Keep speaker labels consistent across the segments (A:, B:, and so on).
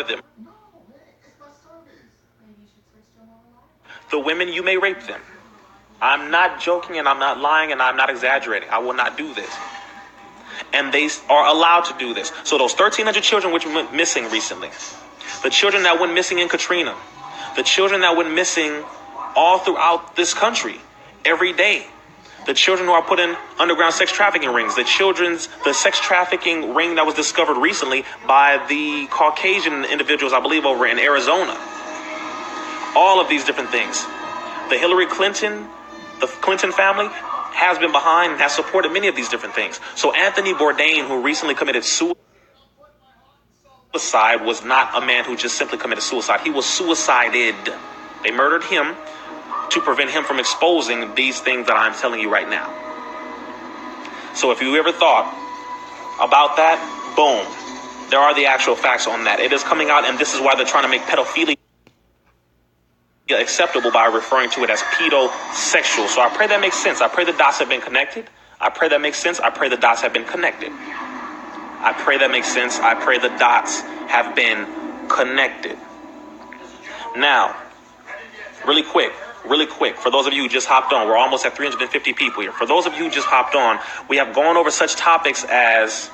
A: them. The women, you may rape them. I'm not joking and I'm not lying and I'm not exaggerating. I will not do this. And they are allowed to do this. So those 1,300 children which went missing recently, the children that went missing in Katrina, the children that went missing all throughout this country every day, the children who are put in underground sex trafficking rings, the sex trafficking ring that was discovered recently by the Caucasian individuals, I believe, over in Arizona. All of these different things. The Clinton family has been behind and has supported many of these different things. So Anthony Bourdain, who recently committed suicide, was not a man who just simply committed suicide. He was suicided. They murdered him to prevent him from exposing these things that I'm telling you right now. So if you ever thought about that, boom, there are the actual facts on that. It is coming out, and this is why they're trying to make pedophilia acceptable by referring to it as pedosexual. So I pray that makes sense. I pray the dots have been connected. I pray that makes sense. I pray the dots have been connected. I pray that makes sense. I pray the dots have been connected. Now, really quick, for those of you who just hopped on, we're almost at 350 people here. For those of you who just hopped on, we have gone over such topics as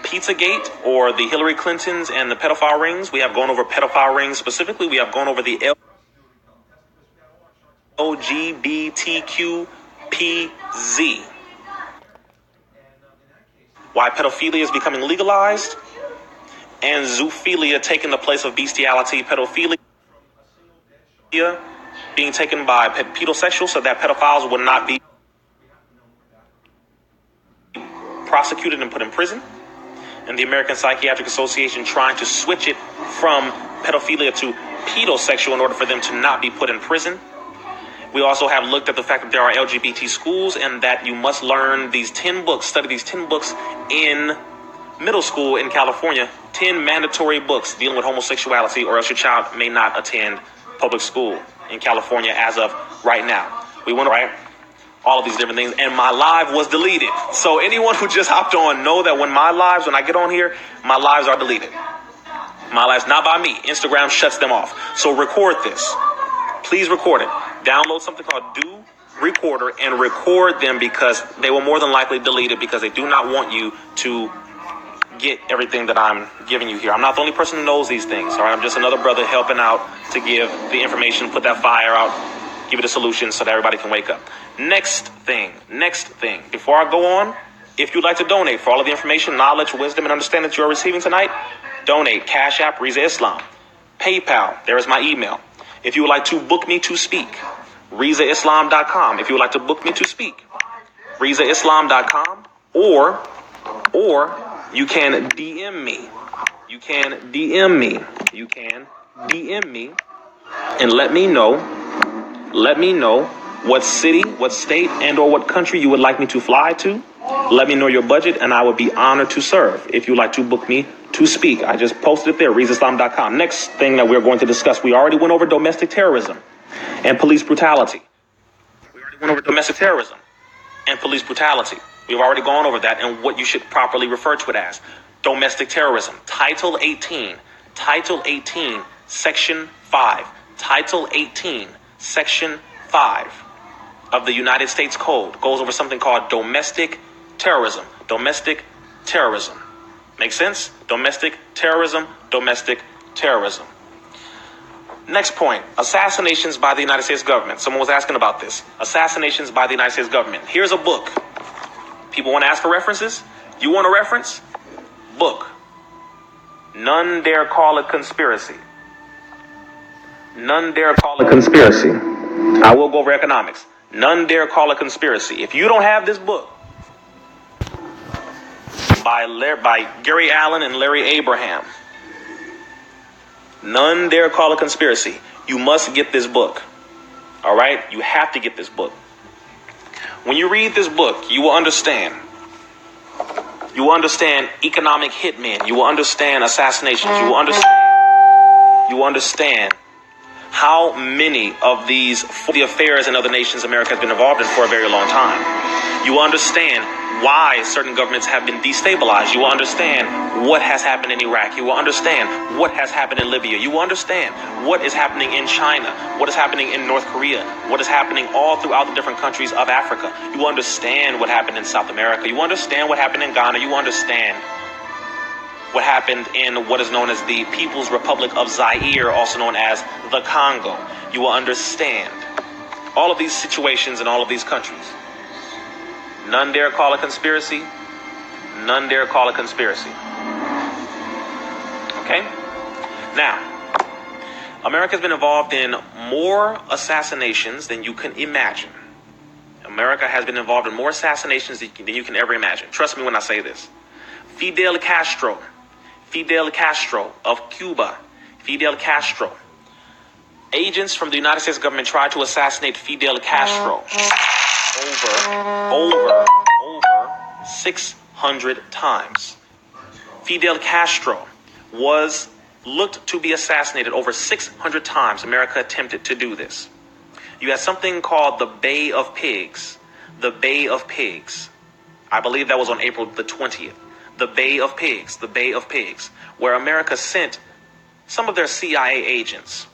A: Pizzagate, or the Hillary Clintons and the pedophile rings. We have gone over pedophile rings specifically. We have gone over the LGBTQPZ. Why pedophilia is becoming legalized, and zoophilia taking the place of bestiality. Pedophilia being taken by pedosexuals so that pedophiles will not be prosecuted and put in prison. And the American Psychiatric Association trying to switch it from pedophilia to pedosexual in order for them to not be put in prison. We also have looked at the fact that there are LGBT schools and that you must learn these 10 books, study these 10 books in middle school in California, 10 mandatory books dealing with homosexuality, or else your child may not attend public school in California as of right now. We want to write all of these different things, and my live was deleted. So anyone who just hopped on, know that when I get on here, my lives are deleted. My lives, not by me. Instagram shuts them off. So record this. Please record it. Download something called Do Recorder and record them, because they will more than likely delete it because they do not want you to get everything that I'm giving you here. I'm not the only person who knows these things. All right, I'm just another brother helping out to give the information, put that fire out, give it a solution so that everybody can wake up. Next thing. Before I go on, if you'd like to donate for all of the information, knowledge, wisdom, and understanding that you are receiving tonight, donate. Cash App, Rizzaislam. PayPal, there is my email. If you would like to book me to speak, Rizzaislam.com. If you would like to book me to speak, Rizzaislam.com. Or you can DM me. You can DM me and let me know what city, what state, and or what country you would like me to fly to. Let me know your budget, and I would be honored to serve if you'd like to book me to speak. I just posted it there, Rizzaislam.com. Next thing that we're going to discuss, we already went over domestic terrorism and police brutality. We've already gone over that and what you should properly refer to it as. Domestic terrorism. Title 18, Section 5. Title 18, Section 5 of the United States Code goes over something called domestic terrorism. Domestic terrorism. Make sense? Domestic terrorism. Next point, assassinations by the United States government. Someone was asking about this. Assassinations by the United States government. Here's a book. People want to ask for references. You want a reference? Book. None dare call it conspiracy. I will go over economics. None dare call it conspiracy. If you don't have this book by Gary Allen and Larry Abraham, none dare call it conspiracy. You must get this book. All right? You have to get this book. When you read this book, you will understand. You will understand economic hitmen. You will understand assassinations. You will understand how many of the affairs in other nations America has been involved in for a very long time. You will understand why certain governments have been destabilized. You will understand what has happened in Iraq. You will understand what has happened in Libya. You will understand what is happening in China, what is happening in North Korea, what is happening all throughout the different countries of Africa. You will understand what happened in South America. You will understand what happened in Ghana. You will understand what happened in what is known as the People's Republic of Zaire, also known as the Congo. You will understand all of these situations in all of these countries. None dare call a conspiracy. None dare call a conspiracy. Okay? Now, America has been involved in more assassinations than you can imagine. America has been involved in more assassinations than you can ever imagine. Trust me when I say this. Fidel Castro of Cuba, Fidel Castro. Agents from the United States government tried to assassinate Fidel Castro over 600 times. Fidel Castro was looked to be assassinated over 600 times. America attempted to do this. You had something called the Bay of Pigs. The Bay of Pigs. I believe that was on April the 20th. The Bay of Pigs. The Bay of Pigs. Where America sent some of their CIA agents,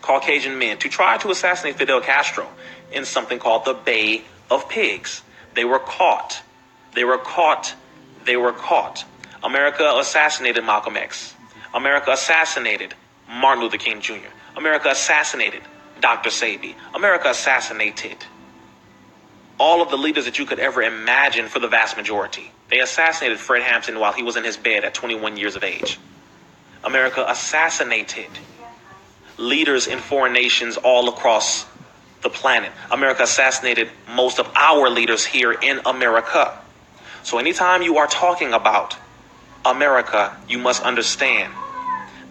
A: Caucasian men, to try to assassinate Fidel Castro in something called the Bay of Pigs. They were caught. They were caught. They were caught. America assassinated Malcolm X. America assassinated Martin Luther King Jr. America assassinated Dr. Sebi. America assassinated all of the leaders that you could ever imagine for the vast majority. They assassinated Fred Hampton while he was in his bed at 21 years of age. America assassinated leaders in foreign nations all across the planet. America assassinated most of our leaders here in America. So anytime you are talking about America, you must understand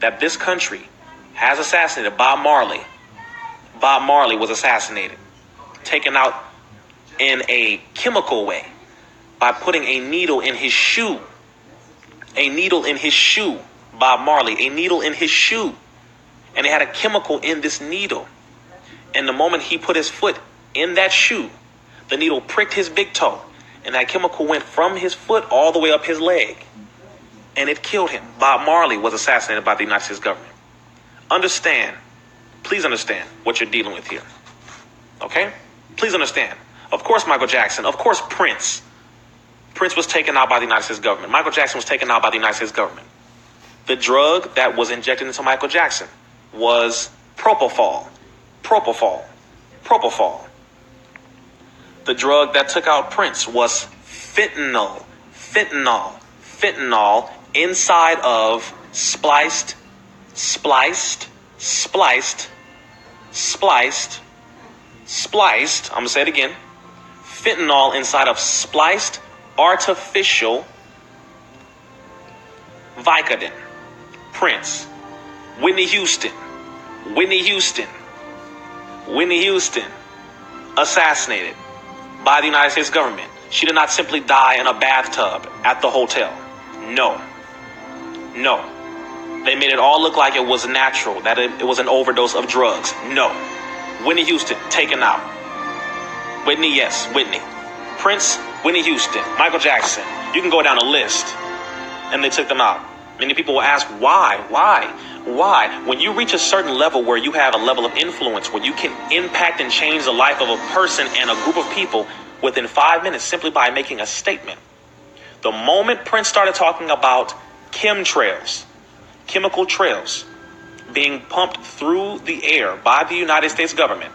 A: that this country has assassinated Bob Marley. Bob Marley was assassinated, taken out in a chemical way by putting a needle in his shoe. A needle in his shoe. Bob Marley, a needle in his shoe. And it had a chemical in this needle. And the moment he put his foot in that shoe, the needle pricked his big toe. And that chemical went from his foot all the way up his leg. And it killed him. Bob Marley was assassinated by the United States government. Understand. Please understand what you're dealing with here. Okay? Please understand. Of course, Michael Jackson. Of course, Prince. Prince was taken out by the United States government. Michael Jackson was taken out by the United States government. The drug that was injected into Michael Jackson was propofol. Propofol. Propofol. The drug that took out Prince was fentanyl. Fentanyl. Fentanyl inside of spliced, I'm going to say it again. Fentanyl inside of spliced artificial Vicodin. Prince. Whitney Houston. Assassinated by the United States government. She did not simply die in a bathtub at the hotel. No. They made it all look like it was natural, that it was an overdose of drugs. No. Whitney Houston, taken out. Whitney, yes, Whitney. Prince, Whitney Houston, Michael Jackson. You can go down a list. And they took them out. Many people will ask, why? When you reach a certain level where you have a level of influence, where you can impact and change the life of a person and a group of people within 5 minutes simply by making a statement. The moment Prince started talking about chemtrails, chemical trails being pumped through the air by the United States government,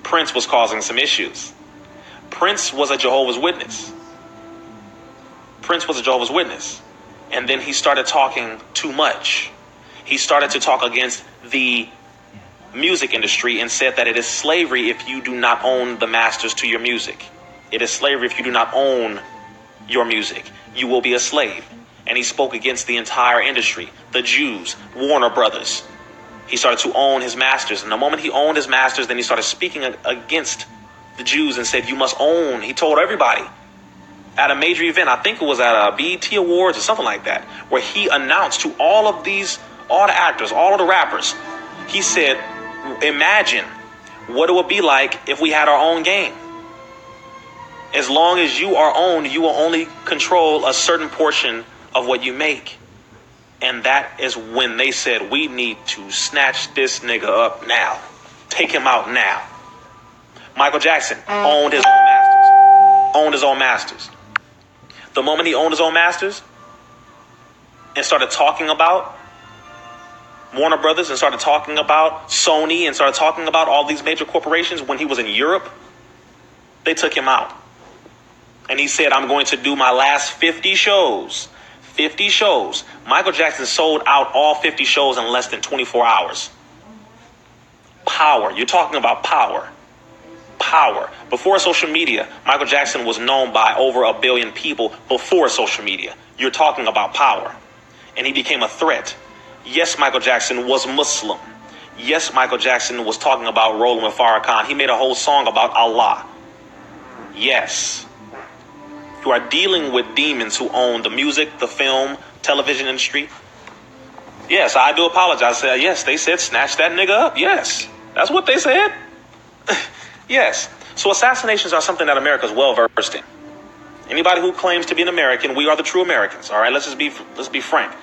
A: Prince was causing some issues. Prince was a Jehovah's Witness. And then he started talking too much. He started to talk against the music industry and said that it is slavery if you do not own the masters to your music. It is slavery if you do not own your music. You will be a slave. And he spoke against the entire industry, the Jews, Warner Brothers. He started to own his masters. And the moment he owned his masters, then he started speaking against the Jews and said, you must own. He told everybody at a major event, I think it was at a BET Awards or something like that, where he announced to all the actors, all of the rappers, he said, imagine what it would be like if we had our own game. As long as you are owned, you will only control a certain portion of what you make. And that is when they said, we need to snatch this nigga up now. Take him out now. Michael Jackson owned his own masters. Owned his own masters. The moment he owned his own masters and started talking about Warner Brothers and started talking about Sony and started talking about all these major corporations when he was in Europe, they took him out. And he said, I'm going to do my last 50 shows. 50 shows. Michael Jackson sold out all 50 shows in less than 24 hours. Power. You're talking about power. Power. Before social media, Michael Jackson was known by over 1 billion people before social media. You're talking about power. And he became a threat. Yes, Michael Jackson was Muslim. Yes, Michael Jackson was talking about rolling with Farrakhan. He made a whole song about Allah. Yes. You are dealing with demons who own the music, the film, television industry. Yes, I do apologize. Yes, they said snatch that nigga up. Yes, that's what they said. Yes. So assassinations are something that America is well versed in. Anybody who claims to be an American, we are the true Americans. All right, let's be frank.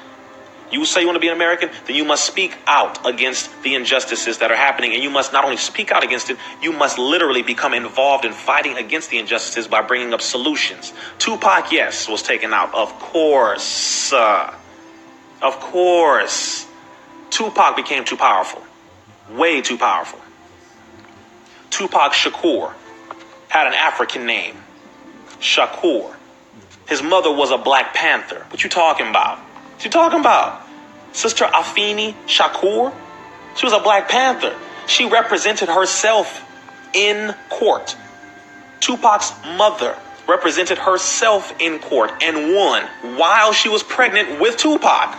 A: You say you want to be an American, then you must speak out against the injustices that are happening. And you must not only speak out against it, you must literally become involved in fighting against the injustices by bringing up solutions. Tupac, yes, was taken out. Of course. Of course. Tupac became too powerful. Way too powerful. Tupac Shakur had an African name. Shakur. His mother was a Black Panther. What you talking about? What you talking about? Sister Afeni Shakur? She was a Black Panther. She represented herself in court. Tupac's mother represented herself in court and won while she was pregnant with Tupac.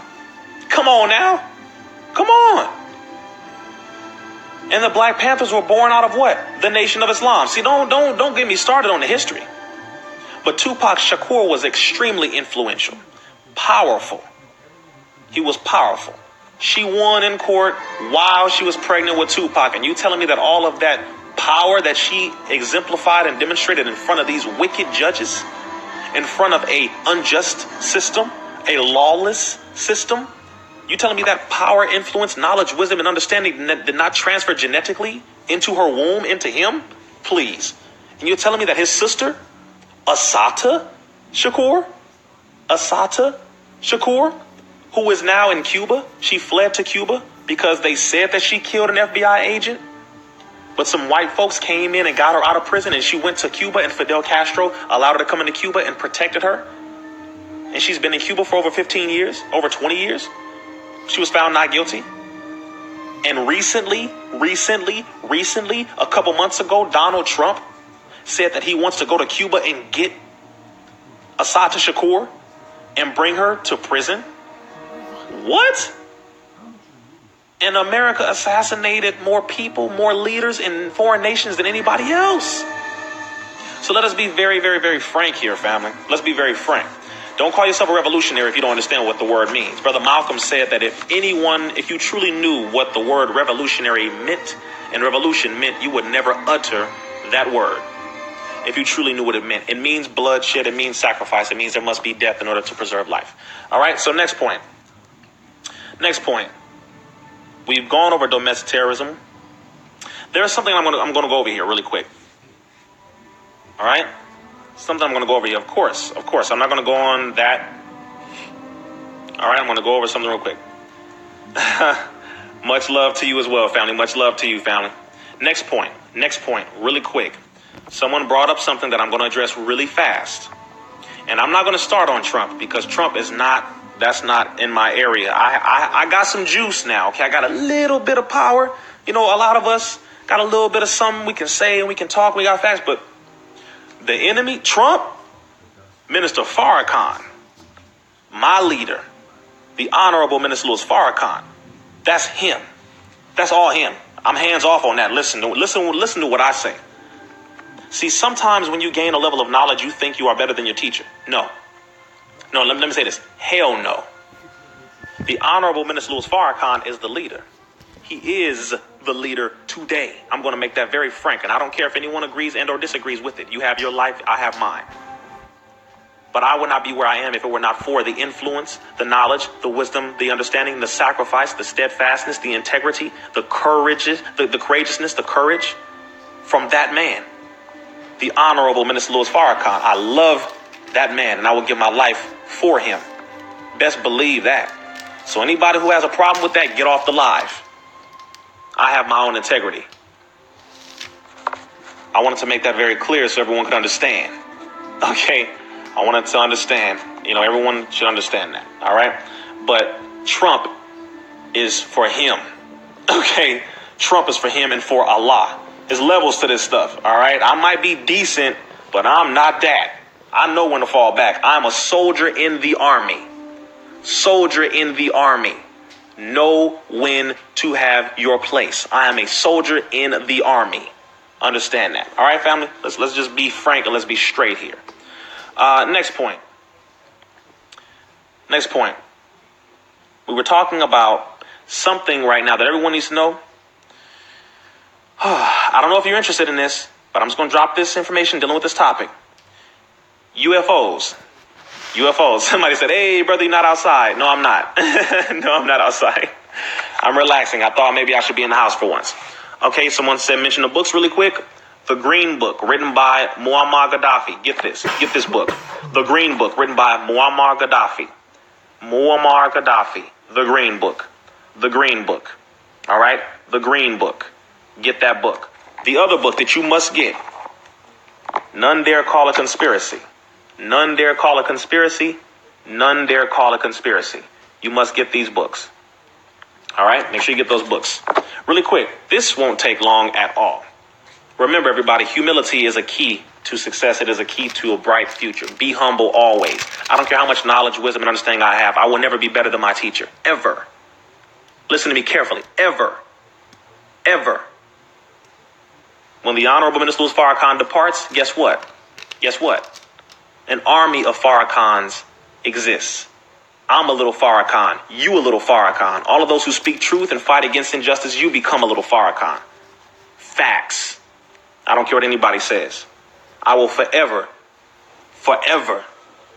A: Come on now. Come on. And the Black Panthers were born out of what? The Nation of Islam. See, don't get me started on the history. But Tupac Shakur was extremely influential, powerful. He was powerful. She won in court while she was pregnant with Tupac. And you telling me that all of that power that she exemplified and demonstrated in front of these wicked judges, in front of a unjust system, a lawless system, you telling me that power, influence, knowledge, wisdom, and understanding did not transfer genetically into her womb, into him? Please. And you're telling me that his sister, Assata Shakur, who is now in Cuba, she fled to Cuba because they said that she killed an FBI agent. But some white folks came in and got her out of prison, and she went to Cuba, and Fidel Castro allowed her to come into Cuba and protected her. And she's been in Cuba for over 15 years, over 20 years. She was found not guilty. And recently, a couple months ago, Donald Trump said that he wants to go to Cuba and get Assata Shakur and bring her to prison. What? And America assassinated more people, more leaders in foreign nations than anybody else. So let us be very, very, very frank here, family. Let's be very frank. Don't call yourself a revolutionary if you don't understand what the word means. Brother Malcolm said that if you truly knew what the word revolutionary meant, and revolution meant, you would never utter that word. If you truly knew what it meant. It means bloodshed. It means sacrifice. It means there must be death in order to preserve life. All right. So next point. We've gone over domestic terrorism. There's something I'm going to go over here really quick. All right. Something I'm going to go over here. Of course. I'm not going to go on that. All right. I'm going to go over something real quick. Much love to you as well, family. Much love to you, family. Next point. Really quick. Someone brought up something that I'm going to address really fast. And I'm not going to start on Trump because Trump that's not in my area. I got some juice now. Okay. I got a little bit of power. You know, a lot of us got a little bit of something we can say and we can talk. We got facts, but the enemy, Trump, Minister Farrakhan, my leader, the Honorable Minister Louis Farrakhan, that's him. That's all him. I'm hands off on that. Listen to what I say. See, sometimes when you gain a level of knowledge, you think you are better than your teacher. No, let me say this. Hell no. The Honorable Minister Louis Farrakhan is the leader. He is the leader today. I'm going to make that very frank, and I don't care if anyone agrees and or disagrees with it. You have your life, I have mine. But I would not be where I am if it were not for the influence, the knowledge, the wisdom, the understanding, the sacrifice, the steadfastness, the integrity, the courage, the courageousness, the courage from that man, the Honorable Minister Louis Farrakhan. I love that man, and I will give my life for him. Best believe that. So anybody who has a problem with that, get off the live. I have my own integrity. I wanted to make that very clear so everyone could understand. Okay? I wanted to understand. Everyone should understand that. All right? But Trump is for him. Okay? Trump is for him and for Allah. There's levels to this stuff. All right? I might be decent, but I'm not that. I know when to fall back. I'm a soldier in the army. Soldier in the army. Know when to have your place. I am a soldier in the army. Understand that. All right, family? Let's just be frank and let's be straight here. Next point. We were talking about something right now that everyone needs to know. I don't know if you're interested in this, but I'm just going to drop this information dealing with this topic. UFOs. Somebody said, hey, brother, you're not outside. No, I'm not. No, I'm not outside. I'm relaxing. I thought maybe I should be in the house for once. Okay, someone said mention the books really quick. The Green Book, written by Muammar Gaddafi. Get this book. The Green Book, written by Muammar Gaddafi. Muammar Gaddafi. The Green Book. The Green Book. All right? The Green Book. Get that book. The other book that you must get. None dare call a conspiracy. None dare call a conspiracy. None dare call a conspiracy. You must get these books. All right? Make sure you get those books. Really quick, this won't take long at all. Remember, everybody, humility is a key to success. It is a key to a bright future. Be humble always. I don't care how much knowledge, wisdom, and understanding I have. I will never be better than my teacher. Ever. Listen to me carefully. Ever. Ever. When the Honorable Minister Louis Farrakhan departs, guess what? An army of Farrakhans exists. I'm a little Farrakhan. You a little Farrakhan. All of those who speak truth and fight against injustice, you become a little Farrakhan. Facts. I don't care what anybody says. I will forever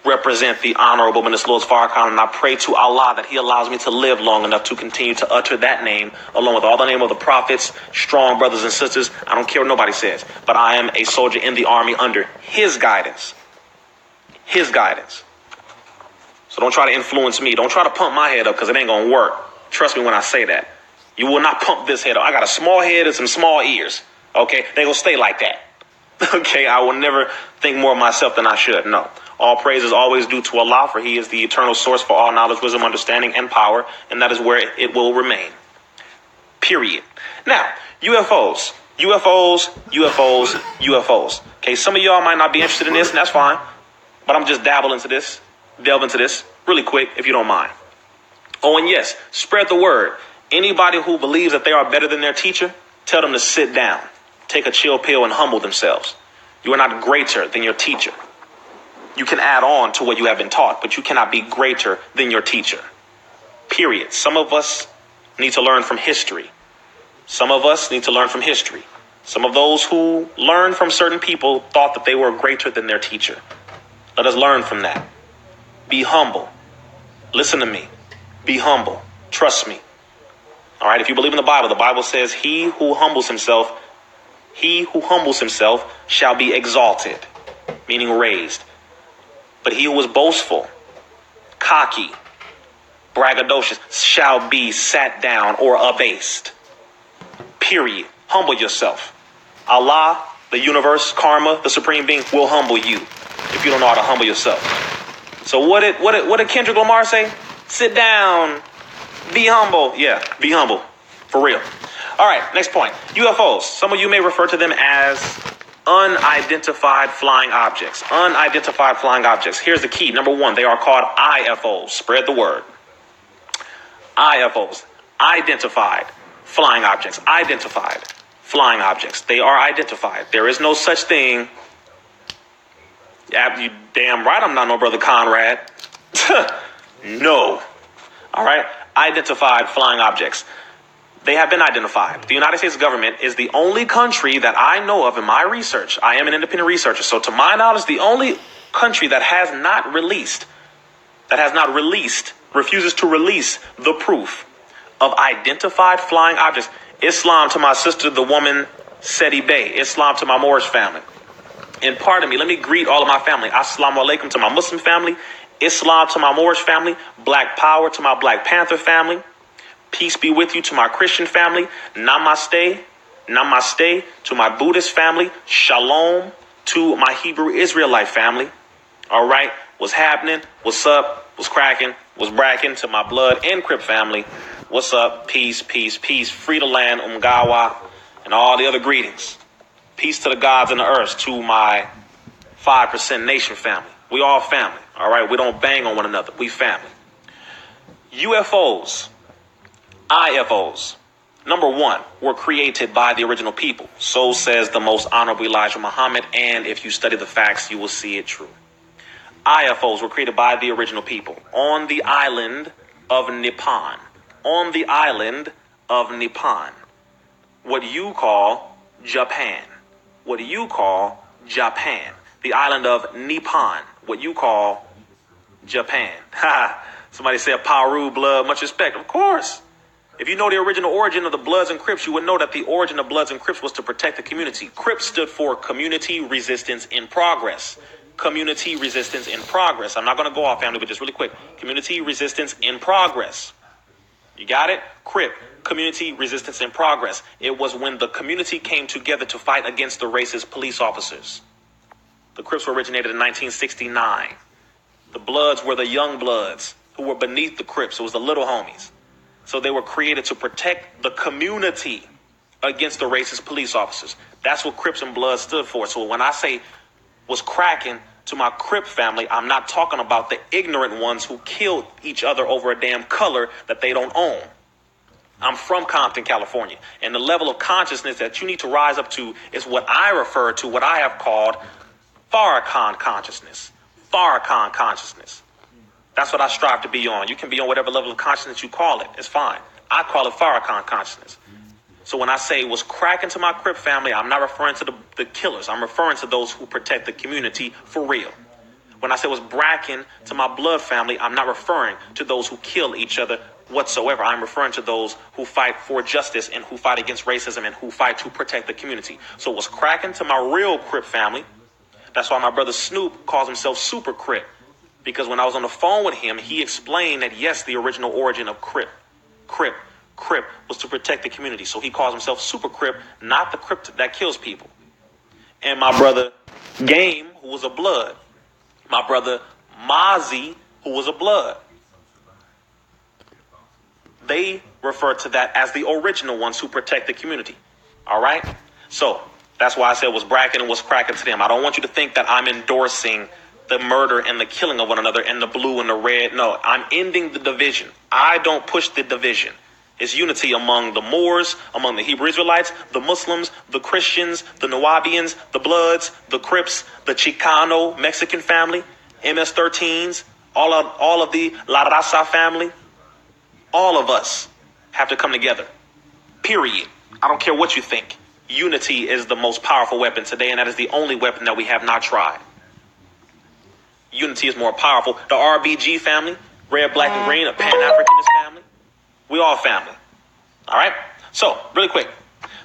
A: represent the Honorable Minister Louis Farrakhan, and I pray to Allah that he allows me to live long enough to continue to utter that name, along with all the name of the prophets, strong brothers and sisters. I don't care what nobody says, but I am a soldier in the army under his guidance. His guidance. So don't try to influence me. Don't try to pump my head up, because it ain't going to work. Trust me when I say that. You will not pump this head up. I got a small head and some small ears. Okay? They going to stay like that. Okay? I will never think more of myself than I should. No. All praise is always due to Allah, for he is the eternal source for all knowledge, wisdom, understanding, and power, and that is where it will remain. Period. Now, UFOs. Okay, some of y'all might not be interested in this, and that's fine. But I'm just delve into this really quick, if you don't mind. Oh, and yes, spread the word. Anybody who believes that they are better than their teacher, tell them to sit down, take a chill pill, and humble themselves. You are not greater than your teacher. You can add on to what you have been taught, but you cannot be greater than your teacher. Period. Some of us need to learn from history. Some of those who learned from certain people thought that they were greater than their teacher. Let us learn from that. Be humble. Listen to me. Be humble. Trust me. All right. If you believe in the Bible says he who humbles himself shall be exalted, meaning raised. But he who is boastful, cocky, braggadocious shall be sat down or abased. Period. Humble yourself. Allah, the universe, karma, the supreme being will humble you if you don't know how to humble yourself. So what did Kendrick Lamar say? Sit down. Be humble. Yeah, be humble. For real. All right, next point. UFOs. Some of you may refer to them as unidentified flying objects. Unidentified flying objects. Here's the key. Number one, they are called IFOs. Spread the word. IFOs. Identified flying objects. Identified flying objects. They are identified. There is no such thing. You damn right I'm not no brother Conrad. No. All right. Identified flying objects. They have been identified. The United States government is the only country that I know of in my research. I am an independent researcher. So to my knowledge, the only country that has not released, refuses to release the proof of identified flying objects. Islam to my sister, the woman, Seti Bey. Islam to my Moorish family. And pardon me, let me greet all of my family. Assalamu alaikum to my Muslim family. Islam to my Moorish family. Black power to my Black Panther family. Peace be with you to my Christian family. Namaste. Namaste to my Buddhist family. Shalom to my Hebrew Israelite family. All right. What's happening? What's up? What's cracking? What's bracking to my blood and Crip family? What's up? Peace, peace, peace. Free the land, Umgawa, and all the other greetings. Peace to the gods and the earth, to my 5% nation family. We all family. All right. We don't bang on one another. We family. UFOs. IFOs, number one, were created by the original people. So says the most honorable Elijah Muhammad. And if you study the facts, you will see it true. IFOs were created by the original people on the island of Nippon. On the island of Nippon. What you call Japan. What you call Japan. The island of Nippon. What you call Japan. Ha! Somebody said Paru, blood, much respect. Of course. If you know the original origin of the Bloods and Crips, you would know that the origin of Bloods and Crips was to protect the community. Crips stood for Community Resistance in Progress. Community Resistance in Progress. I'm not going to go off, family, but just really quick. Community Resistance in Progress. You got it? Crip. Community Resistance in Progress. It was when the community came together to fight against the racist police officers. The Crips were originated in 1969. The Bloods were the young Bloods who were beneath the Crips. It was the little homies. So they were created to protect the community against the racist police officers. That's what Crips and Bloods stood for. So when I say was cracking to my Crip family, I'm not talking about the ignorant ones who killed each other over a damn color that they don't own. I'm from Compton, California. And the level of consciousness that you need to rise up to is what I refer to, what I have called Farrakhan consciousness. Farrakhan consciousness. That's what I strive to be on. You can be on whatever level of consciousness you call it. It's fine. I call it Farrakhan consciousness. So when I say was cracking to my Crip family, I'm not referring to the killers. I'm referring to those who protect the community for real. When I say was bracking to my Blood family, I'm not referring to those who kill each other whatsoever. I'm referring to those who fight for justice and who fight against racism and who fight to protect the community. So was cracking to my real Crip family. That's why my brother Snoop calls himself Super Crip. Because when I was on the phone with him, he explained that, yes, the original origin of Crip was to protect the community. So he calls himself Super Crip, not the Crip that kills people. And my brother Game, who was a Blood. My brother Mozzie, who was a Blood. They refer to that as the original ones who protect the community. All right? So that's why I said was bracking and was cracking to them. I don't want you to think that I'm endorsing the murder and the killing of one another and the blue and the red. No, I'm ending the division. I don't push the division. It's unity among the Moors, among the Hebrew Israelites, the Muslims, the Christians, the Nubians, the Bloods, the Crips, the Chicano Mexican family, MS-13s, all of the La Raza family. All of us have to come together. Period. I don't care what you think. Unity is the most powerful weapon today, and that is the only weapon that we have not tried. Unity is more powerful. The RBG family, red, black, and green, a Pan-Africanist family. We all family. All right? So, really quick.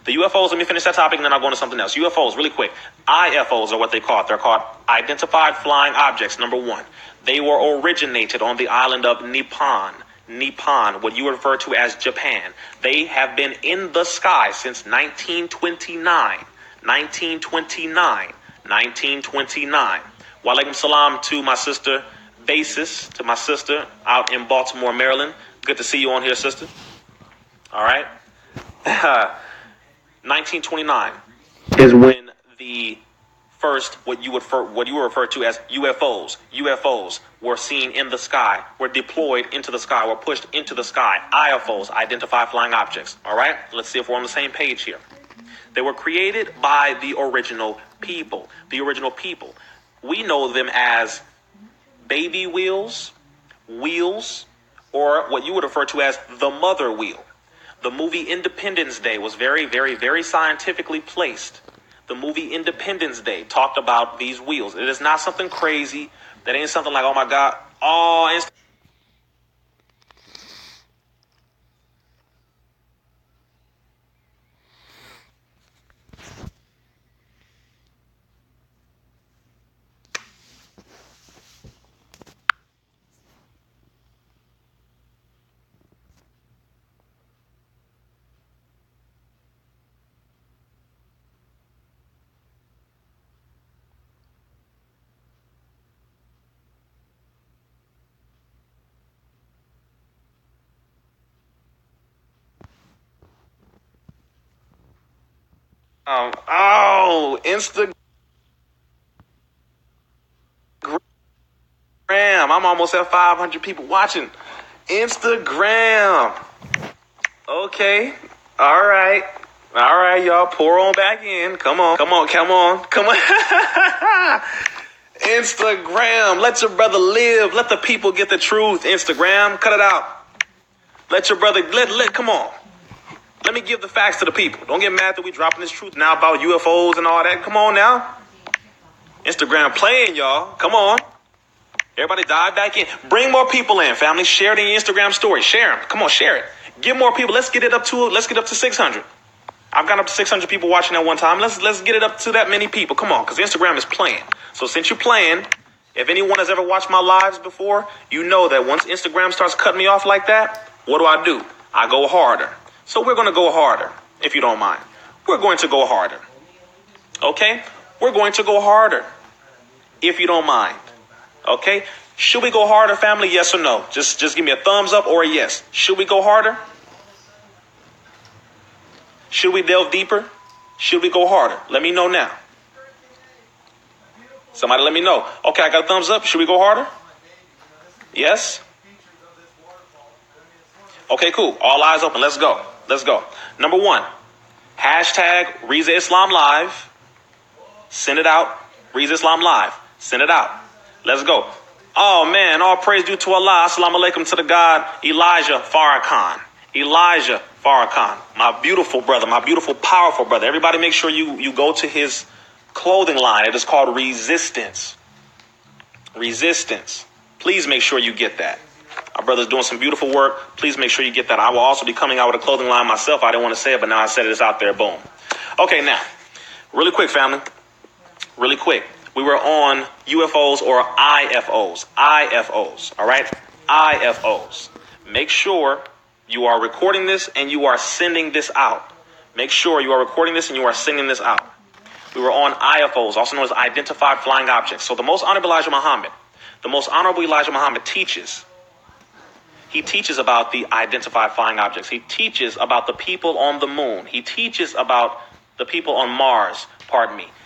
A: The UFOs, let me finish that topic, and then I'll go into something else. UFOs, really quick. IFOs are what they call it. They're called Identified Flying Objects, number one. They were originated on the island of Nippon. Nippon, what you refer to as Japan. They have been in the sky since 1929. 1929. Walaikum salam to my sister, Basis, to my sister out in Baltimore, Maryland. Good to see you on here, sister. All right. 1929 is when the first, what you refer to as UFOs were seen in the sky, were deployed into the sky, were pushed into the sky. IFOs, identified flying objects. All right. Let's see if we're on the same page here. They were created by the original people. The original people. We know them as baby wheels, or what you would refer to as the mother wheel. The movie Independence Day was very, very, very scientifically placed. The movie Independence Day talked about these wheels. It is not something crazy. That ain't something like, oh my God, oh, Instagram. I'm almost at 500 people watching. Instagram. Okay. All right. All right, y'all. Pour on back in. Come on. Come on. Come on. Come on. Instagram. Let your brother live. Let the people get the truth. Instagram. Cut it out. Let your brother, come on. Let me give the facts to the people. Don't get mad that we dropping this truth now about UFOs and all that. Come on now. Instagram playing, y'all. Come on. Everybody dive back in. Bring more people in, family. Share it in your Instagram story. Share them. Come on, share it. Get more people. Let's get up to 600. I've got up to 600 people watching at one time. Let's get it up to that many people. Come on, because Instagram is playing. So since you're playing, if anyone has ever watched my lives before, you know that once Instagram starts cutting me off like that, what do? I go harder. So we're going to go harder, if you don't mind. We're going to go harder. Okay? We're going to go harder, if you don't mind. Okay? Should we go harder, family? Yes or no? Just give me a thumbs up or a yes. Should we go harder? Should we delve deeper? Should we go harder? Let me know now. Somebody let me know. Okay, I got a thumbs up. Should we go harder? Yes? Okay, cool. All eyes open. Let's go. Let's go. Number 1, hashtag Rizzaislam Live. Send it out. Rizzaislam Live. Send it out. Let's go. Oh, man. All praise due to Allah. Assalamu alaikum to the God, Elijah Farrakhan. Elijah Farrakhan. My beautiful brother. My beautiful, powerful brother. Everybody make sure you go to his clothing line. It is called Resistance. Resistance. Please make sure you get that. Our brother's doing some beautiful work. Please make sure you get that. I will also be coming out with a clothing line myself. I didn't want to say it, but now I said it. It's out there. Boom. Okay, now, really quick, family. Really quick. We were on UFOs or IFOs. IFOs. All right? IFOs. Make sure you are recording this and you are sending this out. Make sure you are recording this and you are sending this out. We were on IFOs, also known as Identified Flying Objects. So the Most Honorable Elijah Muhammad teaches. He teaches about the identified flying objects. He teaches about the people on the moon. He teaches about the people on Mars,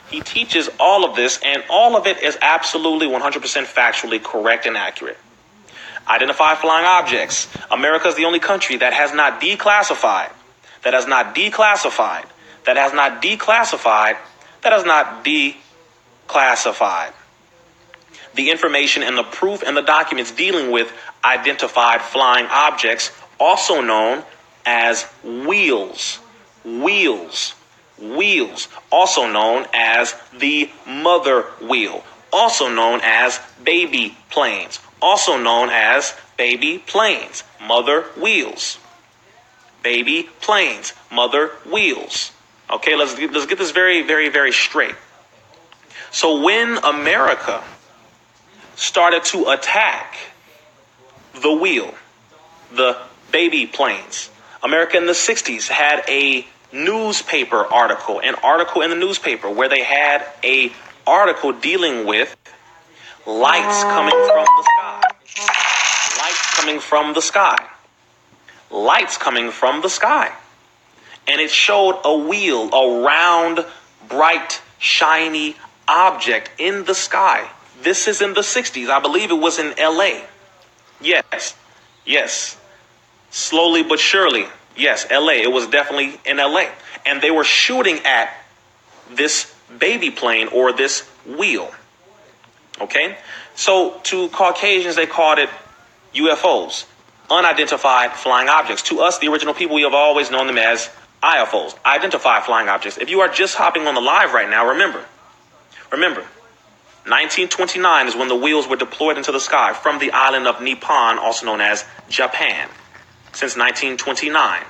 A: He teaches all of this, and all of it is absolutely 100% factually correct and accurate. Identified flying objects. America is the only country that has not declassified, the information and the proof and the documents dealing with identified flying objects, also known as wheels, also known as the mother wheel, also known as baby planes, mother wheels, baby planes, mother wheels. Okay, let's get this very, very, very straight. So when America started to attack the wheel, the baby planes, America in the 60s had an article in the newspaper where they had a article dealing with lights coming from the sky. And it showed a wheel, a round, bright, shiny object in the sky. This is in the 60s. I believe it was in LA. Yes. Slowly but surely. Yes, LA. It was definitely in LA. And they were shooting at this baby plane or this wheel. Okay? So to Caucasians, they called it UFOs. unidentified flying objects. To us, the original people, we have always known them as IFOs, identified flying objects. If you are just hopping on the live right now, remember, 1929 is when the wheels were deployed into the sky from the island of Nippon, also known as Japan, since 1929.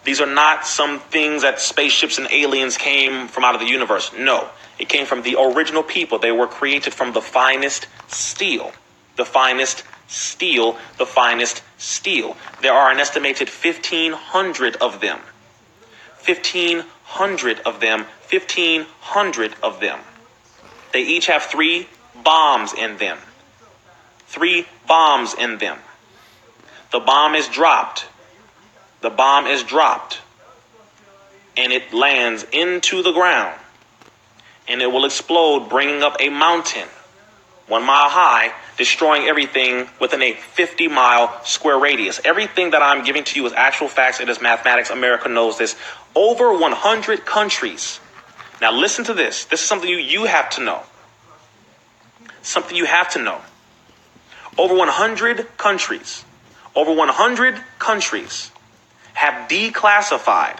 A: These are not some things that spaceships and aliens came from out of the universe. No, it came from the original people. They were created from the finest steel. The finest steel, the finest steel. There are an estimated 1,500 of them. 1,500 of them. 1,500 of them. They each have 3 bombs in them. 3 bombs in them. The bomb is dropped. The bomb is dropped. And it lands into the ground. And it will explode, bringing up a mountain 1 mile high, destroying everything within a 50-mile square radius. Everything that I'm giving to you is actual facts. It is mathematics. America knows this. Over 100 countries. Now listen to this. This is something you have to know. Something you have to know. Over 100 countries. Over 100 countries have declassified,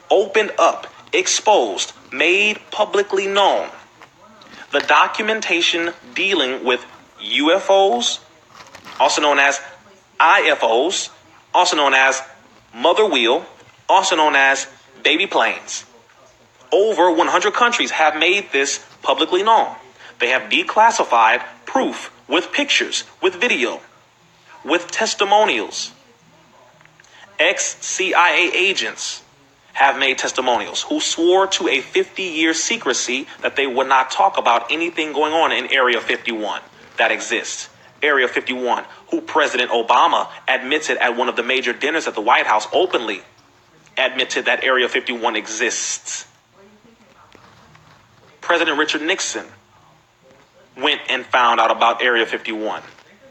A: opened up, exposed, made publicly known the documentation dealing with UFOs, also known as IFOs, also known as mother wheel, also known as baby planes. Over 100 countries have made this publicly known. They have declassified proof with pictures, with video, with testimonials. Ex-CIA agents have made testimonials who swore to a 50-year secrecy that they would not talk about anything going on in Area 51 that exists. Area 51, who President Obama admitted at one of the major dinners at the White House, openly admitted that Area 51 exists. President Richard Nixon went and found out about Area 51.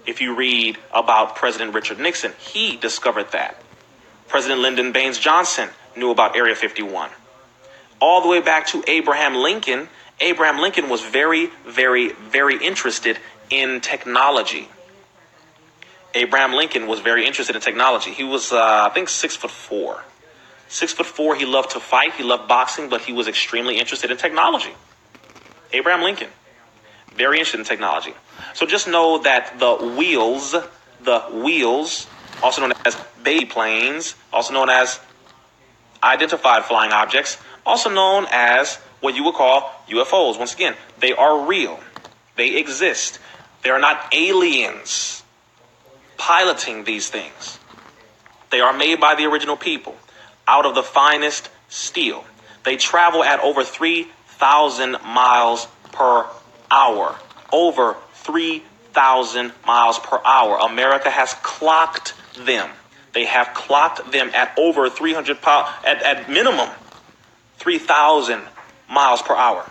A: If you read about President Richard Nixon, he discovered that. President Lyndon Baines Johnson knew about Area 51. All the way back to Abraham Lincoln. Abraham Lincoln was very, very, very interested in technology. Abraham Lincoln was very interested in technology. He was, I think, 6'4". 6'4". He loved to fight. He loved boxing, but he was extremely interested in technology. Abraham Lincoln, very interested in technology. So just know that the wheels, also known as baby planes, also known as identified flying objects, also known as what you would call UFOs. Once again, they are real. They exist. They are not aliens piloting these things. They are made by the original people out of the finest steel. They travel at over 3,000 miles per hour. Over 3,000 miles per hour. America has clocked them. They have clocked them at over 300 at minimum 3,000 miles per hour.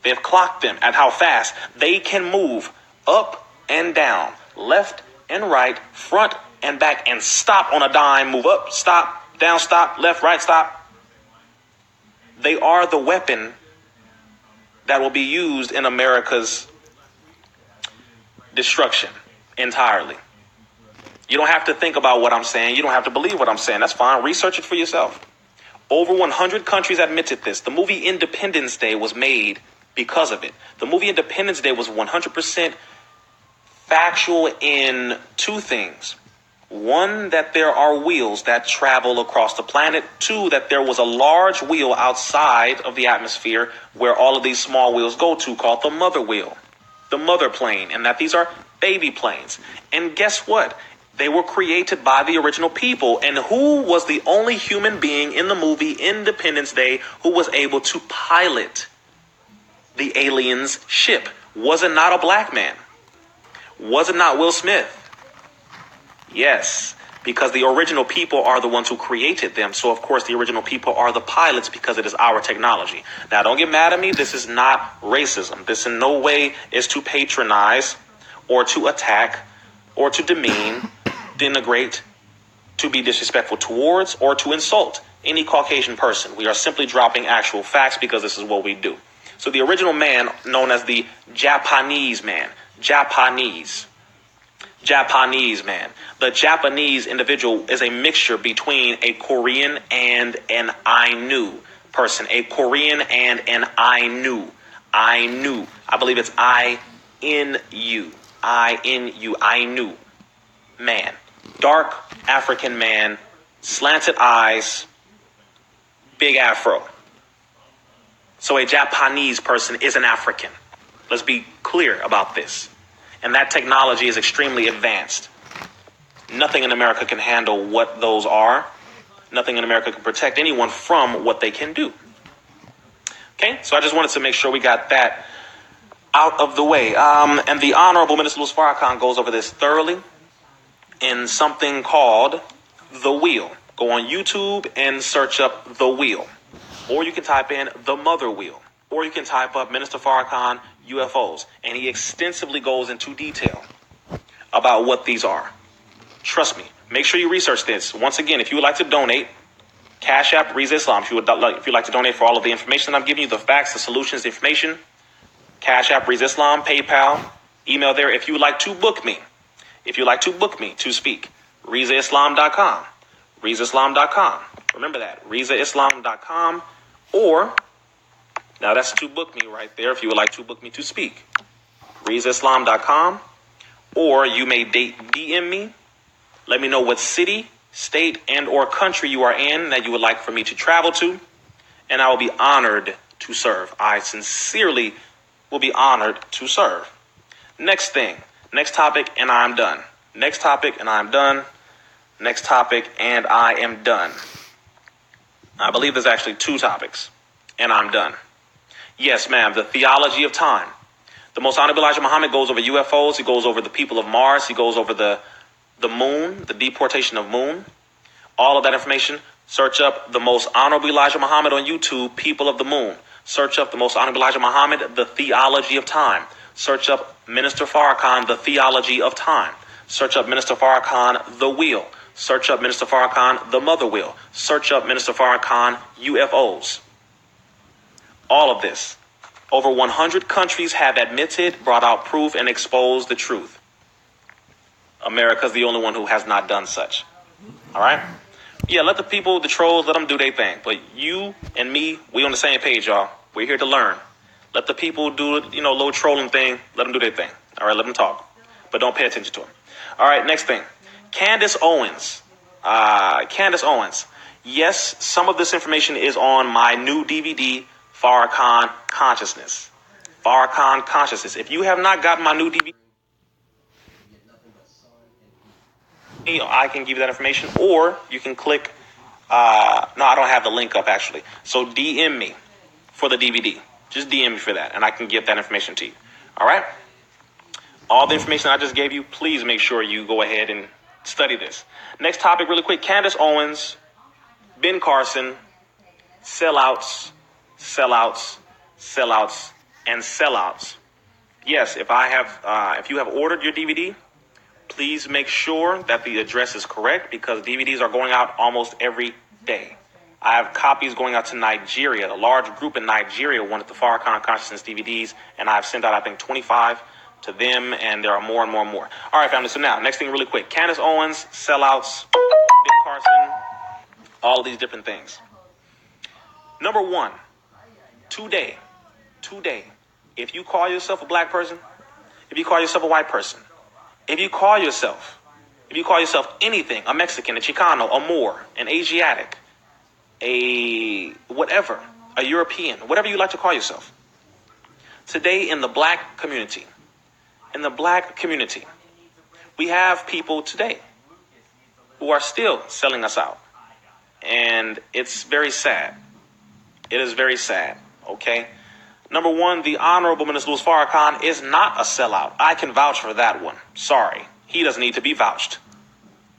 A: They have clocked them at how fast they can move up and down, left and right, front and back, and stop on a dime. Move up, stop, down, stop, left, right, stop. They are the weapon that will be used in America's destruction entirely. You don't have to think about what I'm saying. You don't have to believe what I'm saying. That's fine. Research it for yourself. Over 100 countries admitted this. The movie Independence Day was made because of it. The movie Independence Day was 100% factual in 2 things. 1, that there are wheels that travel across the planet. 2, that there was a large wheel outside of the atmosphere where all of these small wheels go to, called the mother wheel, the mother plane, and that these are baby planes. And guess what? They were created by the original people. And who was the only human being in the movie Independence Day who was able to pilot the aliens' ship? Was it not a black man? Was it not Will Smith? Yes, because the original people are the ones who created them. So, of course, the original people are the pilots because it is our technology. Now, don't get mad at me. This is not racism. This in no way is to patronize or to attack or to demean, denigrate, to be disrespectful towards, or to insult any Caucasian person. We are simply dropping actual facts because this is what we do. So the original man, known as the Japanese man, Japanese. Japanese, man. The Japanese individual is a mixture between a Korean and an Ainu person. A Korean and an Ainu. Ainu. I believe it's I-N-U. I-N-U. Ainu. Man. Dark African man. Slanted eyes. Big afro. So a Japanese person is an African. Let's be clear about this. And that technology is extremely advanced. Nothing in America can handle what those are. Nothing in America can protect anyone from what they can do. Okay, so I just wanted to make sure we got that out of the way. And the Honorable Minister Louis Farrakhan goes over this thoroughly in something called The Wheel. Go on YouTube and search up The Wheel. Or you can type in The Mother Wheel. Or you can type up Minister Farrakhan UFOs. And he extensively goes into detail about what these are. Trust me. Make sure you research this. Once again, if you would like to donate, Cash App, Rizzaislam. If you like to donate for all of the information that I'm giving you, the facts, the solutions, the information, Cash App, Rizzaislam, PayPal, email there. If you would like to book me to speak, Rizzaislam.com. Rizzaislam.com. Remember that. Rizzaislam.com. Or, now that's to book me right there if you would like to book me to speak. Rizzaislam.com. Or you may DM me. Let me know what city, state, and or country you are in that you would like for me to travel to. And I will be honored to serve. I sincerely will be honored to serve. Next thing. Next topic, and I'm done. Next topic, and I'm done. Next topic, and I am done. I believe there's actually two topics, and I'm done. Yes, ma'am, the theology of time. The Most Honorable Elijah Muhammad goes over UFOs. He goes over the people of Mars. He goes over the moon, the deportation of moon. All of that information. Search up the Most Honorable Elijah Muhammad on YouTube, People of the Moon. Search up the Most Honorable Elijah Muhammad, the theology of time. Search up Minister Farrakhan, the theology of time. Search up Minister Farrakhan, the wheel. Search up Minister Farrakhan, the mother wheel. Search up Minister Farrakhan, UFOs. All of this. Over 100 countries have admitted, brought out proof, and exposed the truth. America's the only one who has not done such. All right? Yeah, let the people, the trolls, let them do their thing. But you and me, we on the same page, y'all. We're here to learn. Let the people do, a little trolling thing. Let them do their thing. All right, let them talk. But don't pay attention to them. All right, next thing. Candace Owens. Yes, some of this information is on my new DVD, Farrakhan Consciousness. Farrakhan Consciousness. If you have not gotten my new DVD, I can give you that information. Or you can click. No, I don't have the link up, actually. So DM me for the DVD. Just DM me for that, and I can get that information to you. All right? All the information I just gave you, please make sure you go ahead and study this. Next topic really quick. Candace Owens, Ben Carson, sellouts, and sellouts. Yes, if you have ordered your DVD, please make sure that the address is correct because DVDs are going out almost every day. I have copies going out to Nigeria. A large group in Nigeria wanted the Farrakhan Consciousness DVDs, and I've sent out, I think, 25 to them, and there are more and more and more. All right, family, so now, next thing really quick. Candace Owens, sellouts, Ben Carson, all of these different things. Number one, today, if you call yourself a black person, if you call yourself a white person, if you call yourself anything, a Mexican, a Chicano, a Moor, an Asiatic, a whatever, a European, whatever you like to call yourself. Today in the black community, we have people today who are still selling us out. And it's very sad. It is very sad, okay? Number one, the Honorable Minister Louis Farrakhan is not a sellout. I can vouch for that one. Sorry. He doesn't need to be vouched.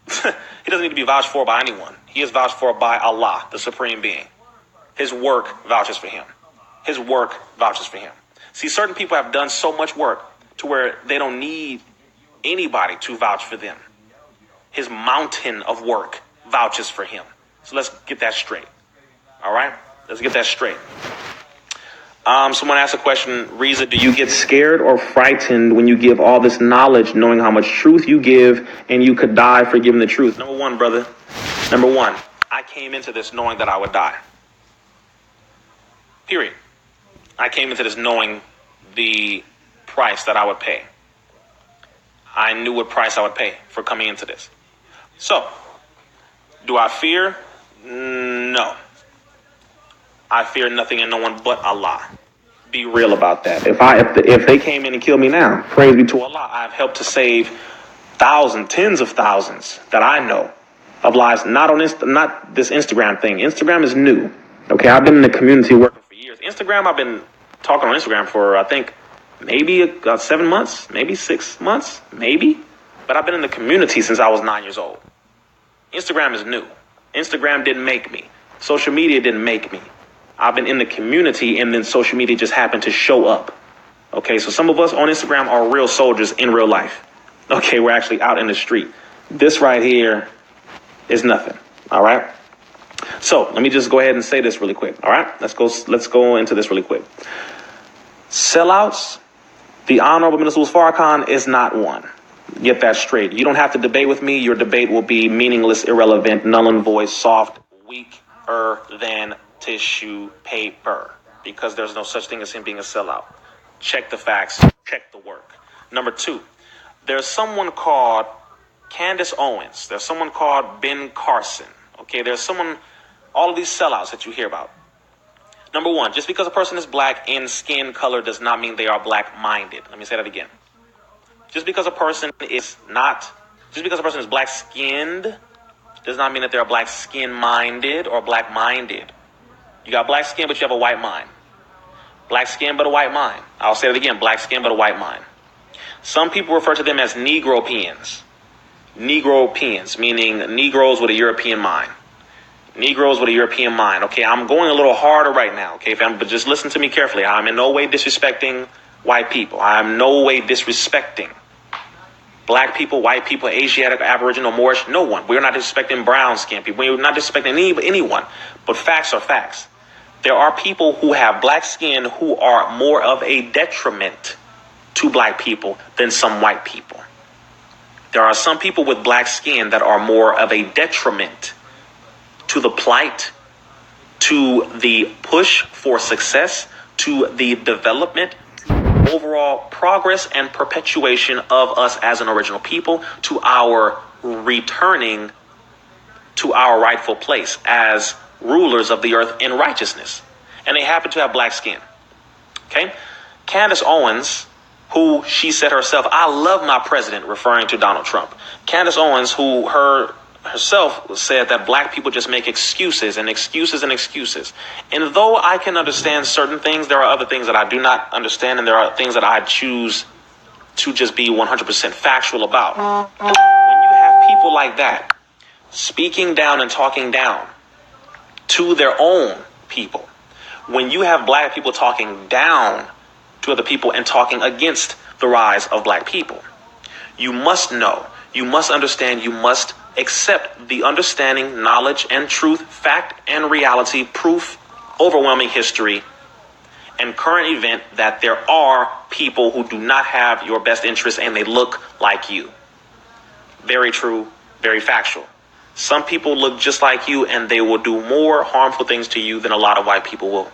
A: He doesn't need to be vouched for by anyone. He is vouched for by Allah, the Supreme Being. His work vouches for him. See, certain people have done so much work to where they don't need anybody to vouch for them. His mountain of work vouches for him. So let's get that straight. All right? Let's get that straight. Someone asked a question, Riza, do you get scared or frightened when you give all this knowledge, knowing how much truth you give and you could die for giving the truth? Number one, brother. Number one, I came into this knowing that I would die. Period. I came into this knowing the price that I would pay. I knew what price I would pay for coming into this. So, do I fear? No. I fear nothing and no one but Allah. Be real about that. If they came in and killed me now, praise be to Allah, I've helped to save thousands, tens of thousands that I know of lives. Not this Instagram thing. Instagram is new. Okay, I've been in the community working for years. Instagram, I've been talking on Instagram for I think maybe 7 months, maybe 6 months, maybe. But I've been in the community since I was 9 years old. Instagram is new. Instagram didn't make me. Social media didn't make me. I've been in the community and then social media just happened to show up. Okay, so some of us on Instagram are real soldiers in real life. Okay, we're actually out in the street. This right here is nothing. All right. So let me just go ahead and say this really quick. All right, let's go into this really quick. Sellouts, the Honorable Minister Farrakhan is not one. Get that straight. You don't have to debate with me. Your debate will be meaningless, irrelevant, null and void, soft, weaker than tissue paper, because there's no such thing as him being a sellout. Check the facts, check the work. Number two, there's someone called Candace Owens. There's someone called Ben Carson. Okay, there's someone, all of these sellouts that you hear about. Number one, just because a person is black in skin color does not mean they are black-minded. Let me say that again. Just because a person is black-skinned does not mean that they're black skin-minded or black-minded. You got black skin, but you have a white mind. Black skin, but a white mind. I'll say it again. Black skin, but a white mind. Some people refer to them as Negropeans. Negropeans, meaning Negroes with a European mind. Negroes with a European mind. Okay, I'm going a little harder right now, okay, fam? But just listen to me carefully. I'm in no way disrespecting white people. I'm no way disrespecting black people, white people, Asiatic, Aboriginal, Moorish, no one. We're not disrespecting brown skin people. We're not disrespecting anyone. But facts are facts. There are people who have black skin who are more of a detriment to black people than some white people. There are some people with black skin that are more of a detriment to the plight, to the push for success, to the development, overall progress and perpetuation of us as an original people, to our returning to our rightful place as rulers of the earth in righteousness. And they happen to have black skin. Okay? Candace Owens, who she said herself, I love my president, referring to Donald Trump. Candace Owens, who herself said that black people just make excuses and excuses and excuses. And though I can understand certain things, there are other things that I do not understand, and there are things that I choose to just be 100% factual about. When you have people like that speaking down and talking down to their own people, when you have black people talking down to other people and talking against the rise of black people, you must know, you must understand, you must accept the understanding, knowledge, and truth, fact and reality, proof, overwhelming history, and current event that there are people who do not have your best interest and they look like you. Very true, very factual. Some people look just like you and they will do more harmful things to you than a lot of white people will.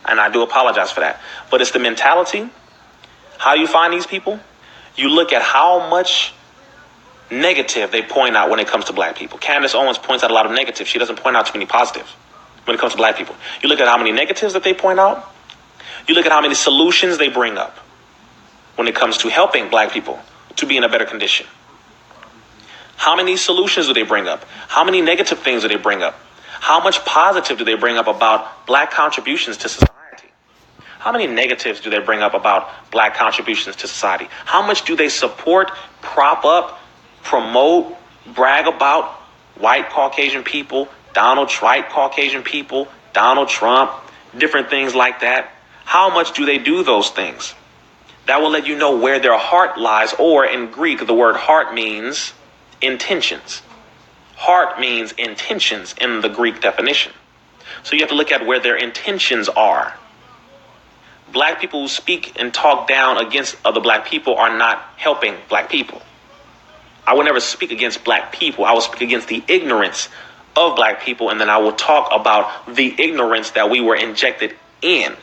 A: And I do apologize for that. But it's the mentality. How you find these people? You look at how much negative they point out when it comes to black people. Candace Owens points out a lot of negatives. She doesn't point out too many positives when it comes to black people. You look at how many negatives that they point out. You look at how many solutions they bring up when it comes to helping black people to be in a better condition. How many solutions do they bring up? How many negative things do they bring up? How much positive do they bring up about black contributions to society? How many negatives do they bring up about black contributions to society? How much do they support, prop up, promote, brag about white Caucasian people, Donald Trump, different things like that? How much do they do those things? That will let you know where their heart lies, or in Greek, the word heart means intentions. Heart means intentions in the Greek definition. So you have to look at where their intentions are. Black people who speak and talk down against other black people are not helping black people. I would never speak against black people. I will speak against the ignorance of black people, and then I will talk about the ignorance that we were injected in,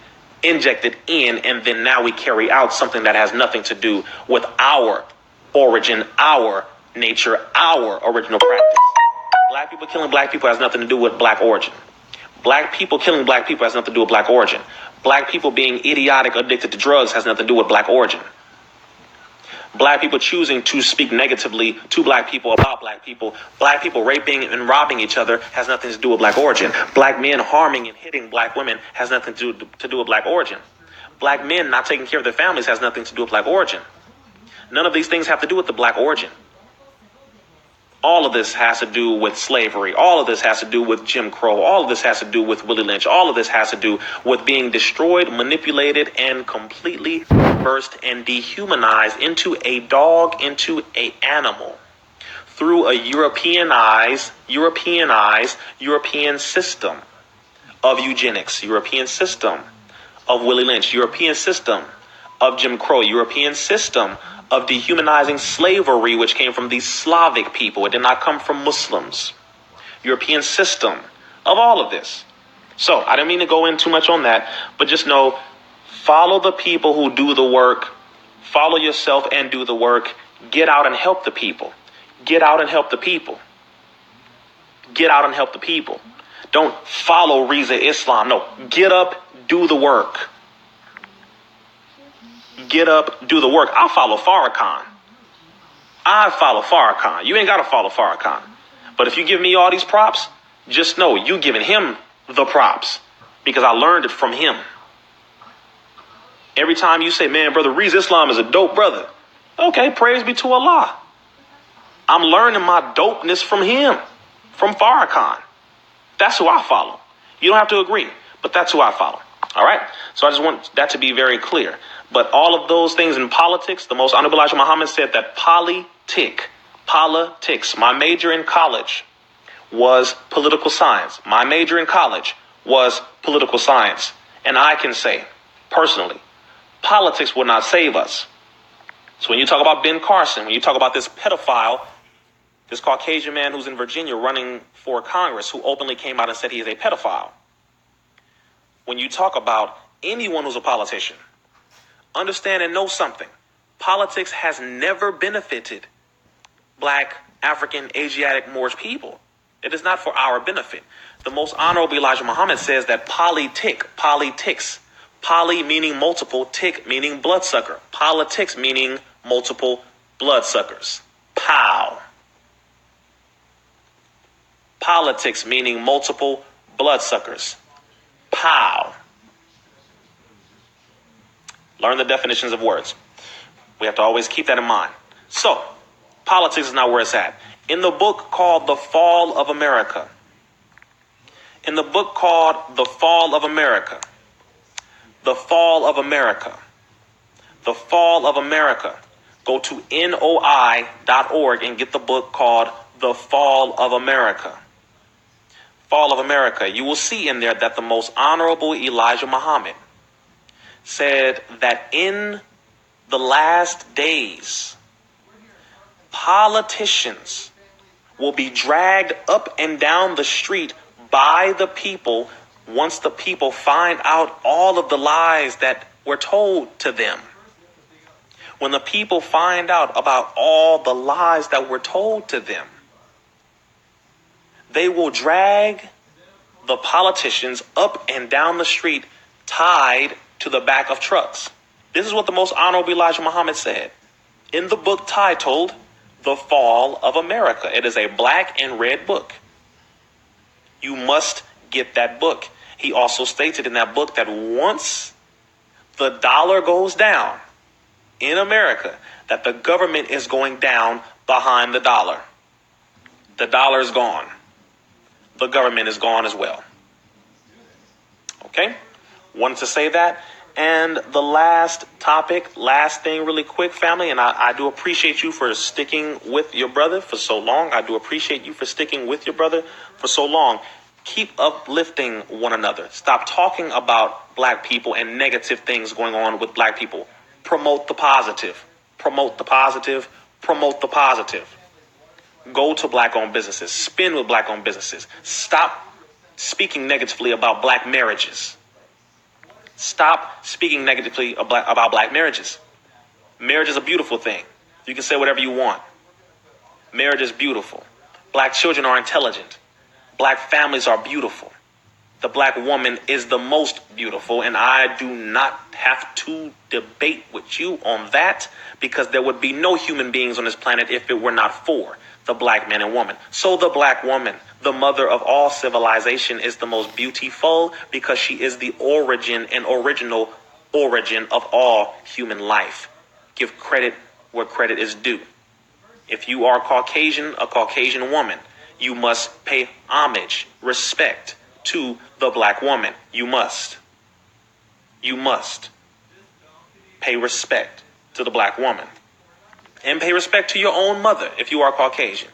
A: and then now we carry out something that has nothing to do with our origin, our nature, our original practice. Black people killing black people has nothing to do with black origin. Black people killing black people has nothing to do with black origin. Black people being idiotic, addicted to drugs has nothing to do with black origin. Black people choosing to speak negatively to black people about black people raping and robbing each other has nothing to do with black origin. Black men harming and hitting black women has nothing to do with black origin. Black men not taking care of their families has nothing to do with black origin. None of these things have to do with the black origin. All of this has to do with slavery. All of this has to do with Jim Crow. All of this has to do with Willie Lynch. All of this has to do with being destroyed, manipulated, and completely reversed and dehumanized into a dog, into an animal through a European system of eugenics, European system of Willie Lynch, European system of Jim Crow, European system of dehumanizing slavery, which came from the Slavic people. It did not come from Muslims. European system of all of this. So I didn't mean to go in too much on that, but just know, follow the people who do the work. Follow yourself and do the work. Get out and help the people. Get out and help the people. Get out and help the people. Don't follow Rizzaislam. No, get up, do the work. Get up, do the work. I'll follow Farrakhan. You ain't got to follow Farrakhan. But if you give me all these props, just know you giving him the props because I learned it from him. Every time you say, man, brother, Rizzaislam is a dope brother. Okay, praise be to Allah. I'm learning my dopeness from him, from Farrakhan. That's who I follow. You don't have to agree, but that's who I follow. All right. So I just want that to be very clear. But all of those things in politics, the most honorable Elijah Muhammad said that politics. My major in college was political science. And I can say, personally, politics will not save us. So when you talk about Ben Carson, when you talk about this pedophile, this Caucasian man who's in Virginia running for Congress, who openly came out and said he is a pedophile. When you talk about anyone who's a politician, understand and know something. Politics has never benefited Black, African, Asiatic, Moorish people. It is not for our benefit. The most honorable Elijah Muhammad says that politics, poly meaning multiple, tick meaning bloodsucker. Politics meaning multiple bloodsuckers. Pow. Politics meaning multiple bloodsuckers. Pow. Learn the definitions of words. We have to always keep that in mind. So, politics is not where it's at. In the book called The Fall of America, go to noi.org and get the book called The Fall of America. Fall of America. You will see in there that the most honorable Elijah Muhammad said that in the last days, politicians will be dragged up and down the street by the people once the people find out all of the lies that were told to them. When the people find out about all the lies that were told to them, they will drag the politicians up and down the street tied to the back of trucks. This is what the most honorable Elijah Muhammad said in the book titled The Fall of America. It is a black and red book. You must get that book. He also stated in that book that once the dollar goes down in America, that the government is going down behind the dollar. The dollar is gone. The government is gone as well. Okay? Wanted to say that. And the last thing really quick, family, and I do appreciate you for sticking with your brother for so long. Keep uplifting one another. Stop talking about black people and negative things going on with black people. Promote the positive. Promote the positive. Promote the positive. Go to black-owned businesses. Spend with black-owned businesses. Stop speaking negatively about black marriages. Stop speaking negatively about black marriages. Marriage is a beautiful thing. You can say whatever you want. Marriage is beautiful. Black children are intelligent. Black families are beautiful. The black woman is the most beautiful, and I do not have to debate with you on that, because there would be no human beings on this planet if it were not for the black man and woman. So the black woman, the mother of all civilization, is the most beautiful because she is the origin and original origin of all human life. Give credit where credit is due. If you are Caucasian, a Caucasian woman, you must pay homage, respect to the black woman. You must. You must pay respect to the black woman. And pay respect to your own mother if you are Caucasian.